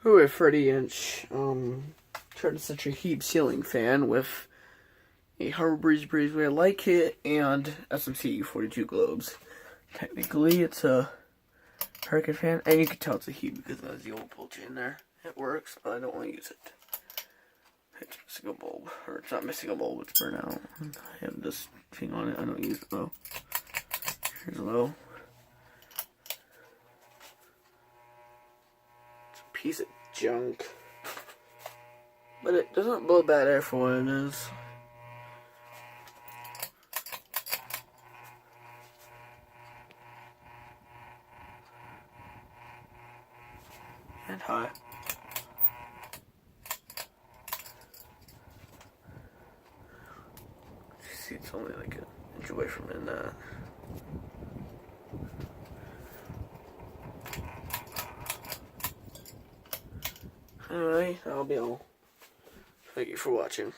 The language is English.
Ooh, a 30-inch turn-century heap ceiling fan with a Harbor Breezeway light kit and SMC 42 globes. Technically, it's a hurricane fan, and you can tell it's a heap because it has the old pull chain there. It works, but I don't want to use it. It's missing a bulb, or it's not missing a bulb, it's burnt out. I have this thing on it, I don't use it though. Here's a low. It's a piece of junk. But it doesn't blow bad air for what it is. And high. You see, it's only like an inch away from in that. Anyway, that'll be all. Thank you for watching.